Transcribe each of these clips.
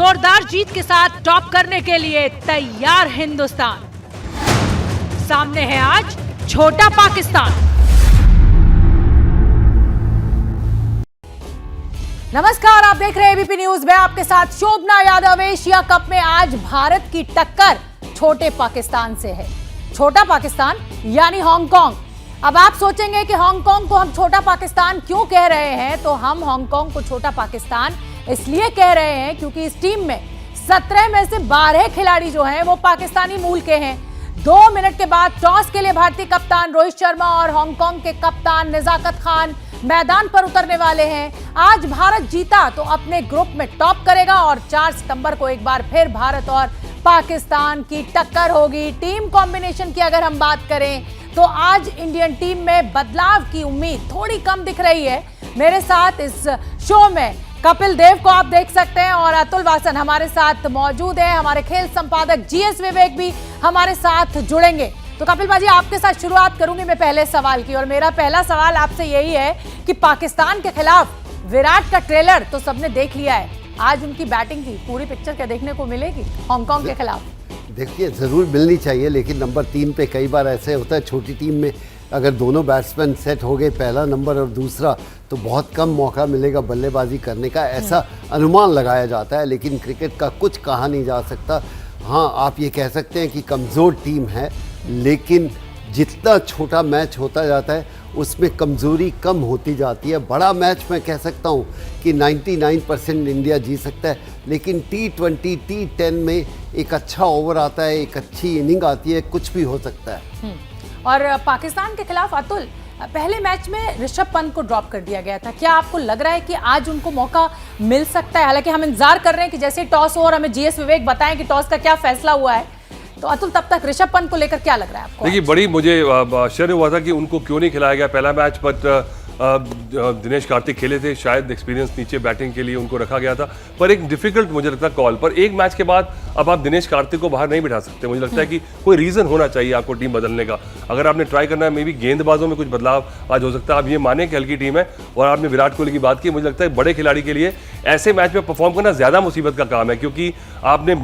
जोरदार जीत के साथ टॉप करने के लिए तैयार हिंदुस्तान। सामने है आज छोटा पाकिस्तान। नमस्कार, आप देख रहे हैं एबीपी न्यूज। मैं आपके साथ शोभना यादव। एशिया कप में आज भारत की टक्कर छोटे पाकिस्तान से है। छोटा पाकिस्तान यानी हांगकांग। अब आप सोचेंगे कि हांगकांग को हम छोटा पाकिस्तान क्यों कह रहे हैं, तो हम हांगकांग को छोटा पाकिस्तान इसलिए कह रहे हैं क्योंकि इस टीम में 17 में से 12 खिलाड़ी जो हैं वो पाकिस्तानी मूल के हैं। 2 मिनट के बाद टॉस के लिए भारतीय कप्तान रोहित शर्मा और हांगकांग के कप्तान निजाकत खान मैदान पर उतरने वाले हैं। आज भारत जीता तो अपने ग्रुप में टॉप करेगा और 4 सितंबर को एक बार फिर भारत और पाकिस्तान की टक्कर होगी। टीम कॉम्बिनेशन की अगर हम बात करें तो आज इंडियन टीम में बदलाव की उम्मीद थोड़ी कम दिख रही है। मेरे साथ इस शो में कपिल देव को आप देख सकते हैं और अतुल वासन हमारे साथ मौजूद है। हमारे खेल संपादक जीएस विवेक भी हमारे साथ जुड़ेंगे। तो कपिल बाजी, आपके साथ शुरुआत करूंगी मैं पहले सवाल की, और मेरा पहला सवाल आपसे यही है कि पाकिस्तान के खिलाफ विराट का ट्रेलर तो सबने देख लिया है, आज उनकी बैटिंग की पूरी पिक्चर क्या देखने को मिलेगी हांगकांग के खिलाफ? देखिए, ज़रूर मिलनी चाहिए, लेकिन नंबर 3 पे कई बार ऐसे होता है छोटी टीम में अगर दोनों बैट्समैन सेट हो गए, पहला नंबर और दूसरा, तो बहुत कम मौका मिलेगा बल्लेबाजी करने का, ऐसा अनुमान लगाया जाता है। लेकिन क्रिकेट का कुछ कहा नहीं जा सकता। हाँ, आप ये कह सकते हैं कि कमज़ोर टीम है, लेकिन जितना छोटा मैच होता जाता है उसमें कमज़ोरी कम होती जाती है। बड़ा मैच मैं कह सकता हूँ कि 99% इंडिया जीत सकता है, लेकिन T20, T10 में एक अच्छा ओवर आता है, एक अच्छी इनिंग आती है, कुछ भी हो सकता है। और पाकिस्तान के खिलाफ अतुल, पहले मैच में ऋषभ पंत को ड्रॉप कर दिया गया था। क्या आपको लग रहा है कि आज उनको मौका मिल सकता है? हालांकि हम इंतजार कर रहे हैं कि जैसे टॉस हो और हमें जीएस विवेक बताएं कि टॉस का क्या फैसला हुआ है। तो अतुल, तब तक ऋषभ पंत को लेकर क्या लग रहा है आपको? देखिए, बड़ी मुझे आश्चर्य हुआ था कि उनको क्यों नहीं खिलाया गया पहला मैच, बट दिनेश कार्तिक खेले थे, शायद एक्सपीरियंस नीचे बैटिंग के लिए उनको रखा गया था। पर एक डिफिकल्ट मुझे लगता है कॉल पर एक मैच के बाद अब आप दिनेश कार्तिक को बाहर नहीं बिठा सकते। मुझे लगता है कि कोई रीज़न होना चाहिए आपको टीम बदलने का। अगर आपने ट्राई करना है, मे बी गेंदबाजों में कुछ बदलाव आज हो सकता है। आप ये माने कि हल्की टीम है और आपने विराट कोहली की बात की, मुझे लगता है बड़े खिलाड़ी के लिए ऐसे मैच में परफॉर्म करना ज़्यादा मुसीबत का काम है, क्योंकि आपने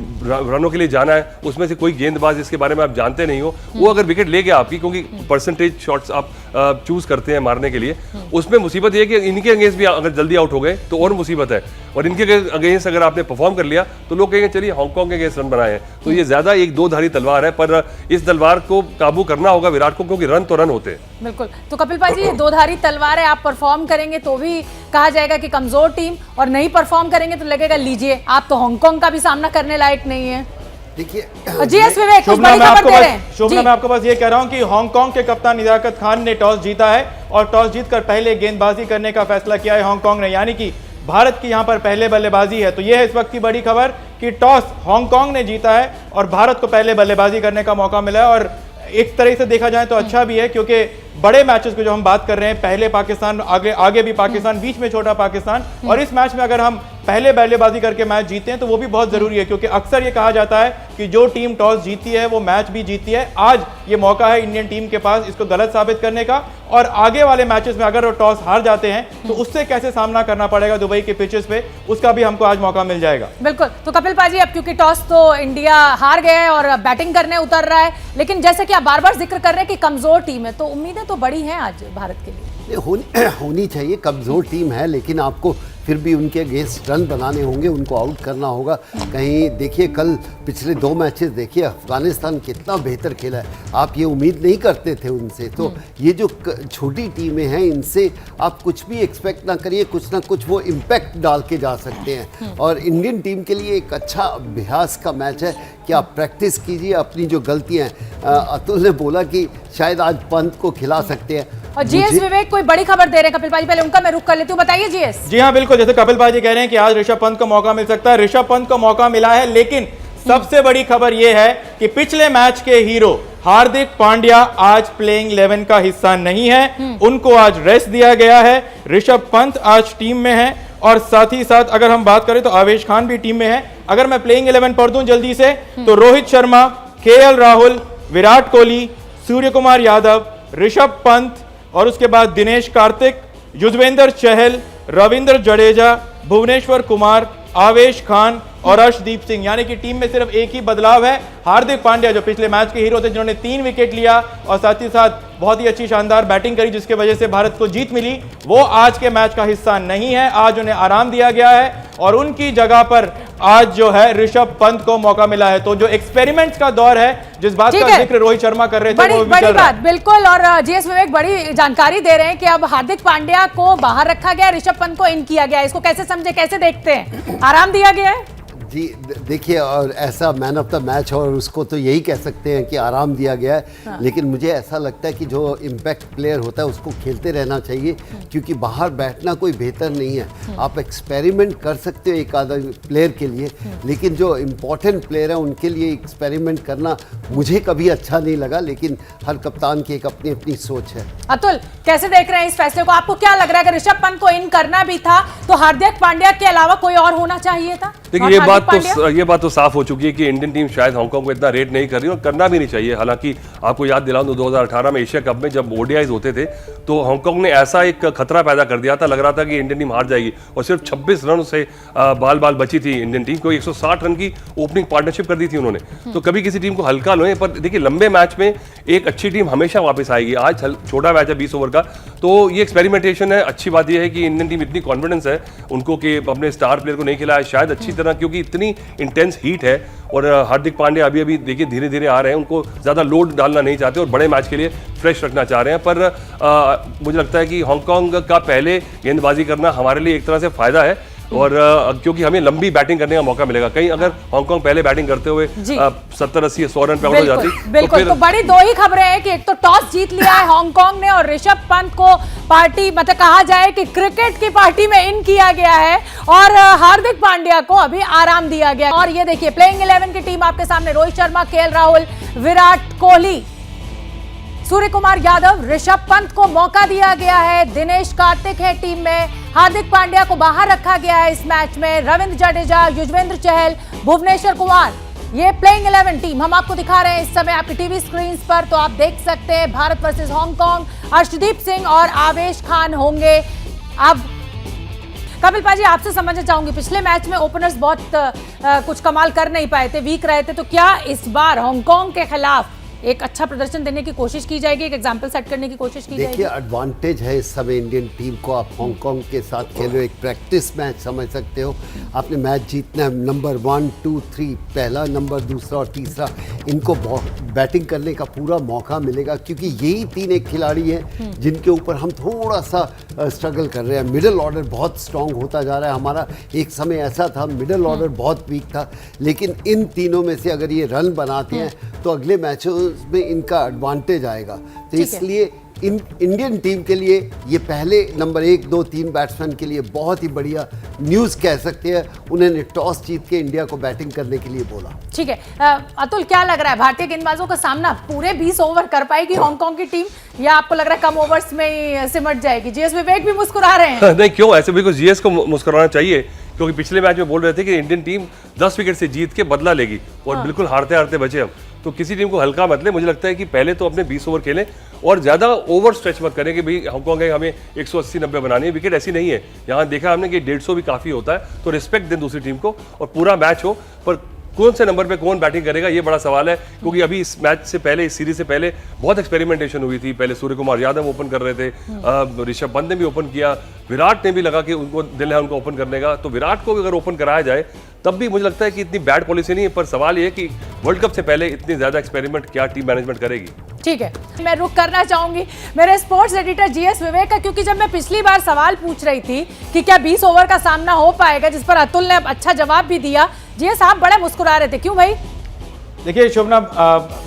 रनों के लिए जाना है। उसमें से कोई गेंदबाज जिसके बारे में आप जानते नहीं हो, वो अगर विकेट ले गया आपकी, क्योंकि परसेंटेज शॉट्स आप चूज करते हैं मारने के लिए, उसमें मुसीबत ये है कि इनके अगेंस्ट भी अगर जल्दी आउट हो गए तो और मुसीबत है। और इनके अगेंस्ट अगर आपने परफॉर्म कर लिया तो लोग कहेंगे चलिए हांगकांग के अगेंस्ट रन बनाए हैं। तो ये ज्यादा एक दो धारी तलवार है, पर इस तलवार को काबू करना होगा विराट को, क्योंकि रन तो रन होते हैं। बिल्कुल। तो कपिल भाई जी, ये दो धारी तलवार है। आप परफॉर्म करेंगे तो भी कहा जाएगा कि कमजोर टीम, और नहीं परफॉर्म करेंगे तो लगेगा लीजिए आप तो हांगकांग का भी सामना करने लायक नहीं है। देखिए, जीएस विवेक, कुछ बड़ी खबर दे रहे हैं। शोभना, मैं आपको बस ये कह रहा हूं कि हांगकांग के कप्तान निजाकत खान ने टॉस जीता है और टॉस जीतकर पहले गेंदबाजी करने का फैसला किया है हांगकांग ने, यानी कि भारत की यहां पर पहले बल्लेबाजी है। तो यह है इस वक्त की बड़ी खबर कि टॉस हांगकांग ने जीता है और भारत को पहले बल्लेबाजी करने का मौका मिला है। और एक तरह से देखा जाए तो अच्छा भी है, क्योंकि बड़े मैचेस को जो हम बात कर रहे हैं, पहले पाकिस्तान, आगे भी पाकिस्तान, बीच में छोटा पाकिस्तान, और इस मैच में अगर हम पहले बल्लेबाजी करके मैच जीते हैं तो वो भी बहुत जरूरी है, क्योंकि अक्सर ये कहा जाता है कि जो टीम टॉस जीती है वो मैच भी जीती है। आज ये मौका है इंडियन टीम के पास इसको गलत साबित करने का, और आगे वाले मैचेस में अगर वो टॉस हार जाते हैं तो उससे कैसे सामना करना पड़ेगा दुबई के पिचेस पे, उसका भी हमको आज मौका मिल जाएगा। बिल्कुल। तो कपिल पाजी, अब क्योंकि टॉस तो इंडिया हार गया है और बैटिंग करने उतर रहा है, लेकिन जैसे कि आप बार बार जिक्र कर रहे हैं कि कमजोर टीम है, तो उम्मीदें तो बड़ी हैं आज भारत के लिए। होनी चाहिए। कमज़ोर टीम है, लेकिन आपको फिर भी उनके अगेंस्ट रन बनाने होंगे, उनको आउट करना होगा। कहीं देखिए, कल पिछले 2 मैचेस देखिए, अफगानिस्तान कितना बेहतर खेला है, आप ये उम्मीद नहीं करते थे उनसे। तो ये जो छोटी टीमें हैं, इनसे आप कुछ भी एक्सपेक्ट ना करिए, कुछ ना कुछ वो इम्पैक्ट डाल के जा सकते हैं। और इंडियन टीम के लिए एक अच्छा अभ्यास का मैच है कि आप प्रैक्टिस कीजिए अपनी जो गलतियाँ हैं। अतुल ने बोला कि शायद आज पंत को खिला सकते हैं, और जीएस विवेक कोई बड़ी खबर दे रहे हैं कपिल भाई, पहले उनका मैं रुक कर लेती हूँ, बताइए जीएस। जी हाँ, बिल्कुल, जैसे कपिल भाई जी कह रहे हैं कि आज ऋषभ पंत को मौका मिल सकता है, ऋषभ पंत को मौका मिला है, लेकिन सबसे बड़ी खबर यह है कि पिछले मैच के हीरो हार्दिक पांड्या आज प्लेइंग 11 का हिस्सा नहीं है, उनको आज रेस्ट दिया गया है। ऋषभ पंत आज टीम में है, और साथ ही साथ अगर हम बात करें तो आवेश खान भी टीम में है। अगर मैं प्लेइंग 11 पढ़ दूं जल्दी से, तो रोहित शर्मा, केएल राहुल, विराट कोहली, सूर्य कुमार यादव, ऋषभ पंत, और उसके बाद दिनेश कार्तिक, युजवेंद्र चहल, रविंद्र जडेजा, भुवनेश्वर कुमार, आवेश खान, और अर्शदीप सिंह, यानी कि टीम में सिर्फ एक ही बदलाव है। हार्दिक पांड्या जो पिछले मैच के हीरो थे, जिन्होंने 3 विकेट लिया और साथ ही साथ बहुत ही अच्छी शानदार बैटिंग करी जिसकी वजह से भारत को जीत मिली, वो आज के मैच का हिस्सा नहीं है। आज उन्हें आराम दिया गया है और उनकी जगह पर आज जो है ऋषभ पंत को मौका मिला है। तो जो एक्सपेरिमेंट्स का दौर है, जिस बात का जिक्र रोहित शर्मा कर रहे थे, वो भी बड़ी चल रहा बात है। बिल्कुल। और जीएस विवेक बड़ी जानकारी दे रहे हैं कि अब हार्दिक पांड्या को बाहर रखा गया, ऋषभ पंत को इन किया गया। इसको कैसे समझे, कैसे देखते हैं? आराम दिया गया है जी। देखिए, और ऐसा मैन ऑफ द मैच और उसको तो यही कह सकते हैं कि आराम दिया गया है। हाँ। लेकिन मुझे ऐसा लगता है कि जो इम्पैक्ट प्लेयर होता है उसको खेलते रहना चाहिए, क्योंकि बाहर बैठना कोई बेहतर नहीं है। आप एक्सपेरिमेंट कर सकते हो एक आधा प्लेयर के लिए, लेकिन जो इम्पोर्टेंट प्लेयर है उनके लिए एक्सपेरिमेंट करना मुझे कभी अच्छा नहीं लगा। लेकिन हर कप्तान की एक अपनी अपनी सोच है। अतुल, कैसे देख रहे हैं इस फैसले को? आपको क्या लग रहा है, अगर ऋषभ पंत को इन करना भी था तो हार्दिक पांड्या के अलावा कोई और होना चाहिए था? देखिए, ये बात तो साफ हो चुकी है कि इंडियन टीम शायद हांगकांग को इतना रेट नहीं कर रही और करना भी नहीं चाहिए। हालांकि आपको याद दिलाऊं तो 2018 में एशिया कप में जब ओडीआईज होते थे तो हांगकांग ने ऐसा एक खतरा पैदा कर दिया था, लग रहा था कि इंडियन टीम हार जाएगी और सिर्फ 26 रन से बाल बाल बची थी इंडियन टीम को। 160 रन की ओपनिंग पार्टनरशिप कर दी थी उन्होंने। तो कभी किसी टीम को हल्का लो, पर देखिए लंबे मैच में एक अच्छी टीम हमेशा वापस आएगी। आज छोटा मैच है 20 ओवर का, तो ये एक्सपेरिमेंटेशन है। अच्छी बात यह है कि इंडियन टीम इतनी कॉन्फिडेंस है उनको कि अपने स्टार प्लेयर को नहीं खिलाया शायद अच्छी तरह, क्योंकि इतनी इंटेंस हीट है। और हार्दिक पांड्या अभी देखिए धीरे धीरे आ रहे हैं, उनको ज़्यादा लोड डालना नहीं चाहते और बड़े मैच के लिए फ्रेश रखना चाह रहे हैं। पर मुझे लगता है कि हांगकांग का पहले गेंदबाजी करना हमारे लिए एक तरह से फ़ायदा है, और क्योंकि हमें लंबी बैटिंग करने का मौका मिलेगा। कहीं अगर हांगकांग पहले बैटिंग करते हुए 70, 80, 100 रन पे आउट हो जाती बिल्कुल। तो बड़ी दो ही खबरें हैं कि एक तो टॉस जीत लिया है हांगकांग ने और ऋषभ पंत को पार्टी, मतलब कहा जाए कि क्रिकेट की पार्टी में इन किया गया है, और हार्दिक पांड्या को अभी आराम दिया गया। और ये देखिए प्लेइंग 11 की टीम आपके सामने, रोहित शर्मा, केएल राहुल, विराट कोहली, सूर्य कुमार यादव, ऋषभ पंत को मौका दिया गया है, दिनेश कार्तिक है टीम में, हार्दिक पांड्या को बाहर रखा गया है इस मैच में, रविंद्र जडेजा, युजवेंद्र चहल, भुवनेश्वर कुमार। ये प्लेइंग 11 टीम हम आपको दिखा रहे हैं इस समय आपकी टीवी स्क्रीन पर। तो आप देख सकते हैं भारत वर्सेस हांगकांग, अर्शदीप सिंह और आवेश खान होंगे। अब कपिल पाजी, आपसे समझना चाहूंगी, पिछले मैच में ओपनर्स बहुत कुछ कमाल कर नहीं पाए थे, वीक रहे थे, तो क्या इस बार हांगकांग के खिलाफ एक अच्छा प्रदर्शन देने की कोशिश की जाएगी, एक एग्जाम्पल सेट करने की कोशिश की जाएगी? देखिए, एडवांटेज है इस समय इंडियन टीम को। आप हांगकांग के साथ खेलो, एक प्रैक्टिस मैच समझ सकते हो। आपने मैच जीतना है, नंबर 1, 2, 3, पहला नंबर, दूसरा और तीसरा, इनको बैटिंग करने का पूरा मौका मिलेगा, क्योंकि यही 3 एक खिलाड़ी हैं जिनके ऊपर हम थोड़ा सा स्ट्रगल कर रहे हैं। मिडिल ऑर्डर बहुत स्ट्रांग होता जा रहा है हमारा। एक समय ऐसा था मिडिल ऑर्डर बहुत वीक था, लेकिन इन तीनों में से अगर ये रन बनाते हैं तो अगले मैचों में इनका एडवांटेज आएगा। तो इसलिए इंडियन टीम के लिए ये पहले नंबर 1, 2, 3 बैट्समैन के लिए बहुत ही बढ़िया न्यूज़ कह सकते हैं। उन्होंने टॉस जीत के इंडिया को बैटिंग करने के लिए बोला। ठीक है, अतुल क्या लग रहा है, भारतीय गेंदबाजों का सामना पूरे 20 ओवर कर पाएगी हांगकांग की टीम, या आपको लग रहा है कम ओवर्स में ही सिमट जाएगी? जीएस विवेक भी मुस्कुरा रहे हैं। नहीं, क्यों ऐसे? बिल्कुल जीएस को मुस्कुराना चाहिए, क्योंकि पिछले मैच में बोल रहे थे कि इंडियन टीम 10 विकेट से जीत के बदला लेगी और बिल्कुल हारते हारते बचे हम। तो किसी टीम को हल्का मत ले। मुझे लगता है कि पहले तो अपने 20 ओवर खेलें और ज़्यादा ओवर स्ट्रेच मत करें कि भाई हांगकांग है हमें 180-90 बनानी है। विकेट ऐसी नहीं है, यहाँ देखा हमने कि 150 भी काफ़ी होता है। तो रिस्पेक्ट दें दूसरी टीम को और पूरा मैच हो, पर कौन से नंबर पे कौन बैटिंग करेगा ये बड़ा सवाल है, क्योंकि अभी इस मैच से पहले, इस सीरीज से पहले बहुत एक्सपेरिमेंटेशन हुई थी। पहले सूर्य कुमार यादव ओपन कर रहे थे, ऋषभ पंत ने भी ओपन किया, विराट ने भी लगा कि उनको दिल है उनको ओपन करने का। तो विराट को भी अगर ओपन कराया जाए तब भी मुझे लगता है कि इतनी बैड पॉलिसी नहीं है, पर सवाल ये है कि वर्ल्ड कप से पहले इतनी ज़्यादा एक्सपेरिमेंट क्या टीम मैनेजमेंट करेगी। ठीक है, मैं रुक करना चाहूंगी मेरे स्पोर्ट्स एडिटर जीएस विवेक का, क्योंकि जब मैं पिछली बार सवाल पूछ रही थी कि क्या 20 ओवर का सामना हो पाएगा, जिस पर अतुल ने अच्छा जवाब भी दिया, जीएस आप बड़े मुस्कुरा रहे थे, क्यों भाई? देखिए शोभना,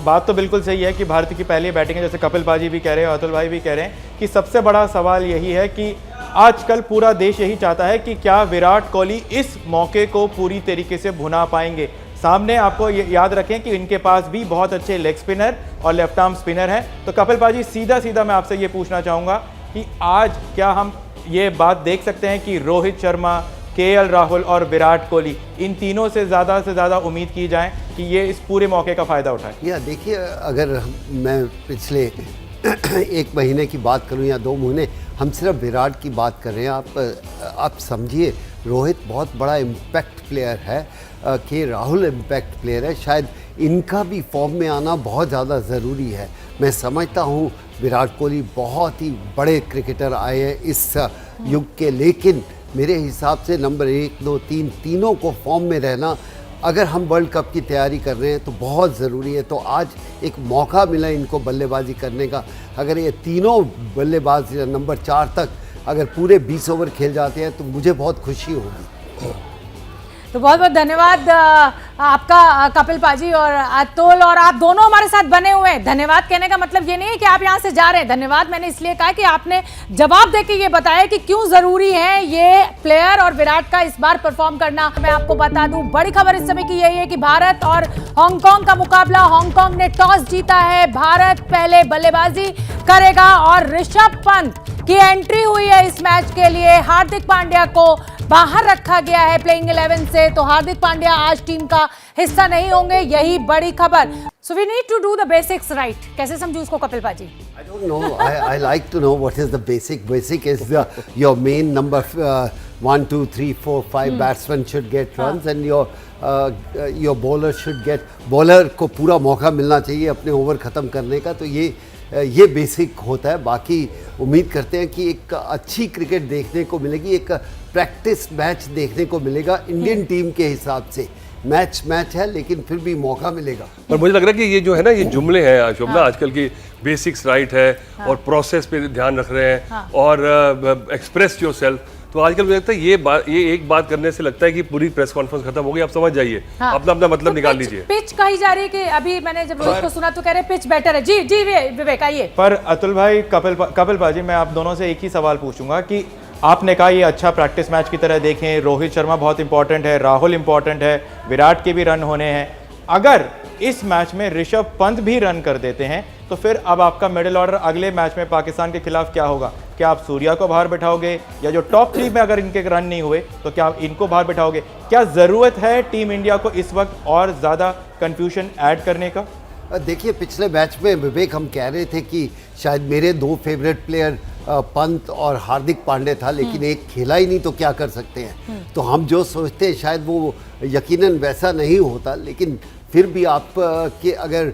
बात तो बिल्कुल सही है कि भारत की पहली बैटिंग है, जैसे कपिल पाजी भी कह रहे हैं, अतुल भाई भी कह रहे हैं कि सबसे बड़ा सवाल यही है कि आजकल पूरा देश यही चाहता है कि क्या विराट कोहली इस मौके को पूरी तरीके से भुना पाएंगे। सामने आपको याद रखें कि इनके पास भी बहुत अच्छे लेग स्पिनर और लेफ्ट आर्म स्पिनर हैं। तो कपिल पाजी, सीधा सीधा मैं आपसे ये पूछना चाहूँगा कि आज क्या हम ये बात देख सकते हैं कि रोहित शर्मा, केएल राहुल और विराट कोहली, इन तीनों से ज़्यादा उम्मीद की जाए कि ये इस पूरे मौके का फ़ायदा उठाएं? या देखिए, अगर मैं पिछले 1 महीने की बात करूं या 2 महीने, हम सिर्फ विराट की बात कर रहे हैं। आप समझिए, रोहित बहुत बड़ा इम्पैक्ट प्लेयर है, के राहुल इम्पैक्ट प्लेयर है, शायद इनका भी फॉर्म में आना बहुत ज़्यादा ज़रूरी है। मैं समझता हूँ विराट कोहली बहुत ही बड़े क्रिकेटर आए हैं इस युग के, लेकिन मेरे हिसाब से नंबर 1, 2, 3 तीनों को फॉर्म में रहना अगर हम वर्ल्ड कप की तैयारी कर रहे हैं तो बहुत ज़रूरी है। तो आज एक मौका मिला इनको बल्लेबाजी करने का, अगर ये तीनों बल्लेबाज नंबर 4 तक अगर पूरे 20 ओवर खेल जाते हैं तो मुझे बहुत खुशी होगी। तो बहुत बहुत धन्यवाद आपका कपिल पाजी और अतुल, और आप दोनों हमारे साथ बने हुए हैं। धन्यवाद कहने का मतलब ये नहीं है कि आप यहाँ से जा रहे हैं, धन्यवाद मैंने इसलिए कहा कि आपने जवाब देके ये बताया कि क्यों जरूरी है ये प्लेयर और विराट का इस बार परफॉर्म करना। मैं आपको बता दूं बड़ी खबर इस समय की यही है कि भारत और हांगकांग का मुकाबला, हांगकांग ने टॉस जीता है, भारत पहले बल्लेबाजी करेगा और ऋषभ पंत की एंट्री हुई है इस मैच के लिए। हार्दिक पांड्या को बाहर रखा गया है प्लेइंग 11 से, तो हार्दिक पांड्या आज टीम का हिस्सा नहीं होंगे, यही बड़ी खबर। So we need to do the basics right. कैसे समझू उसको कपिल पाजी? I don't know. I like to know what is the basic. Basic is your main number 1, 2, 3, 4, 5 batsmen should get runs and your bowler should get. Bowler को पूरा मौका मिलना चाहिए अपने ओवर ख़त्म करने का, तो ये बेसिक होता है। बाकी उम्मीद करते हैं कि एक अच्छी क्रिकेट देखने को मिलेगी, एक प्रैक्टिस मैच देखने को मिलेगा इंडियन टीम के हिसाब से। मैच है लेकिन फिर भी मौका मिलेगा। पर मुझे लग रहा है कि ये जो है ना, ये जुमले हैं शोभना, आजकल की बेसिक्स राइट है और प्रोसेस पे ध्यान रख रहे हैं और एक्सप्रेस योरसेल्फ, तो आजकल मुझे लगता है ये एक बात करने से लगता है कि पूरी प्रेस कॉन्फ्रेंस खत्म हो गई। आप समझ जाइए, अपना मतलब निकाल लीजिए। पिच कही जा रही है कि अभी मैंने जब रोहित को सुना तो कह रहे पिच बेटर है। जी विवेक आइए। पर अतुल भाई, कपिल पाजी, मैं आप दोनों से एक ही सवाल पूछूंगा कि आपने कहा ये अच्छा प्रैक्टिस मैच की तरह देखें, रोहित शर्मा बहुत इंपॉर्टेंट है, राहुल इंपॉर्टेंट है, विराट के भी रन होने हैं। अगर इस मैच में ऋषभ पंत भी रन कर देते हैं तो फिर अब आपका मिडिल ऑर्डर अगले मैच में पाकिस्तान के खिलाफ क्या होगा? क्या आप सूर्या को बाहर बैठाओगे, या जो टॉप 3 में अगर इनके रन नहीं हुए तो क्या आप इनको बाहर बैठाओगे? क्या ज़रूरत है टीम इंडिया को इस वक्त और ज़्यादा कंफ्यूजन ऐड करने का? देखिए, पिछले मैच में विवेक हम कह रहे थे कि शायद मेरे 2 फेवरेट प्लेयर पंत और हार्दिक पांड्या था, लेकिन एक खेला ही नहीं तो क्या कर सकते हैं। तो हम जो सोचते हैं शायद वो यकीनन वैसा नहीं होता, लेकिन फिर भी आप के अगर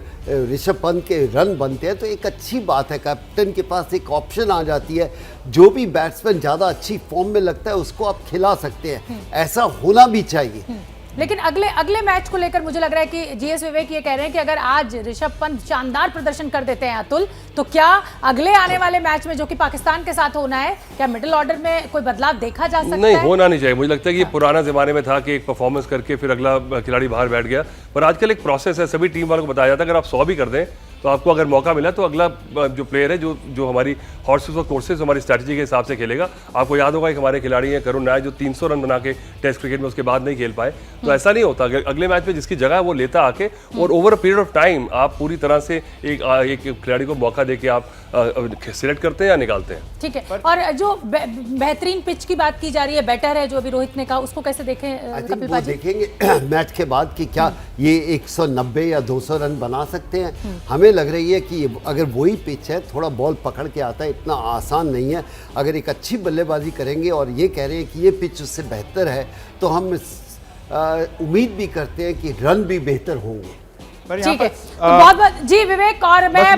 ऋषभ पंत के रन बनते हैं तो एक अच्छी बात है, कैप्टन के पास एक ऑप्शन आ जाती है। जो भी बैट्समैन ज़्यादा अच्छी फॉर्म में लगता है उसको आप खिला सकते हैं, ऐसा होना भी चाहिए। लेकिन अगले मैच को लेकर मुझे लग रहा है कि जीएस विवेक ये कह रहे हैं कि अगर आज ऋषभ पंत शानदार प्रदर्शन कर देते हैं अतुल, तो क्या अगले आने वाले मैच में जो कि पाकिस्तान के साथ होना है, क्या मिडिल ऑर्डर में कोई बदलाव देखा जा सकता है? नहीं, होना नहीं चाहिए। मुझे लगता है कि ये पुराना जमाने में था कि एक परफॉर्मेंस करके फिर अगला खिलाड़ी बाहर बैठ गया, पर आजकल एक प्रोसेस है, सभी टीम वालों को बताया जाता है अगर आप 100 भी कर दें तो आपको अगर मौका मिला तो अगला जो प्लेयर है जो हमारी हॉर्सेस और कोर्सेज हमारी स्ट्रैटेजी के हिसाब से खेलेगा। आपको याद होगा कि हमारे खिलाड़ी हैं करुण नायक जो 300 रन बना के टेस्ट क्रिकेट में उसके बाद नहीं खेल पाए, तो ऐसा नहीं होता। अगले मैच में जिसकी जगह वो लेता आके और over a period of time आप पूरी तरह से एक खिलाड़ी को मौका दे के आप सिलेक्ट करते हैं या निकालते हैं। ठीक है, और जो बेहतरीन पिच की बात की जा रही है, बेटर है जो अभी रोहित ने कहा, उसको कैसे देखें कपिल पाजी? देखेंगे मैच के बाद कि क्या ये 190 या 200 रन बना सकते हैं। हमें लग रही है कि अगर वही पिच है, थोड़ा बॉल पकड़ के आता है, इतना आसान नहीं है। अगर एक अच्छी बल्लेबाजी करेंगे और ये कह रहे हैं कि ये पिच उससे बेहतर है, तो हम उम्मीद भी करते हैं कि रन भी बेहतर होंगे। ठीक है, तो बहुत जी विवेक, और मैं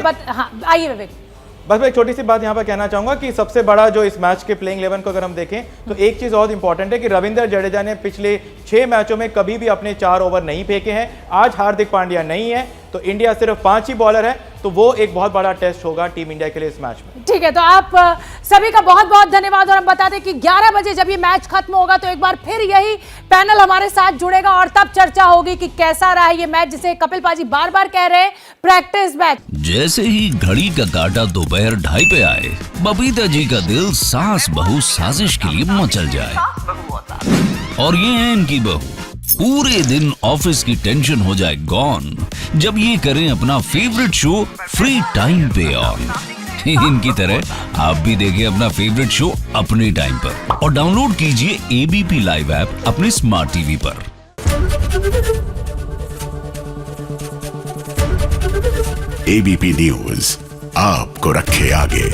आइए विवेक। बस मैं एक छोटी सी बात यहाँ पर कहना चाहूंगा कि सबसे बड़ा जो इस मैच के प्लेइंग 11 को अगर हम देखें तो एक चीज बहुत इंपॉर्टेंट है कि रविंद्र जडेजा ने पिछले 6 मैचों में कभी भी अपने 4 ओवर नहीं फेंके हैं। आज हार्दिक पांड्या नहीं है तो इंडिया सिर्फ 5 ही बॉलर है, तो वो एक बहुत बड़ा टेस्ट होगा टीम इंडिया के लिए इस मैच में। ठीक है, तो आप सभी का बहुत बहुत धन्यवाद, और हम बता दें कि 11 बजे जब ये मैच खत्म होगा तो एक बार फिर यही पैनल हमारे साथ जुड़ेगा और तब चर्चा होगी कि कैसा रहा ये मैच, जिसे कपिल पाजी बार बार कह रहे हैं प्रैक्टिस मैच। जैसे ही घड़ी का काटा दोपहर 2:30 पे आए, बबीता जी का दिल सास बहू साजिश के लिए मचल जाए। और ये है इनकी बहू, पूरे दिन ऑफिस की टेंशन हो जाए गॉन जब ये करें अपना फेवरेट शो फ्री टाइम पे ऑन। इनकी तरह आप भी देखिए अपना फेवरेट शो अपने टाइम पर और डाउनलोड कीजिए एबीपी लाइव ऐप अपने स्मार्ट टीवी पर। एबीपी न्यूज आपको रखे आगे।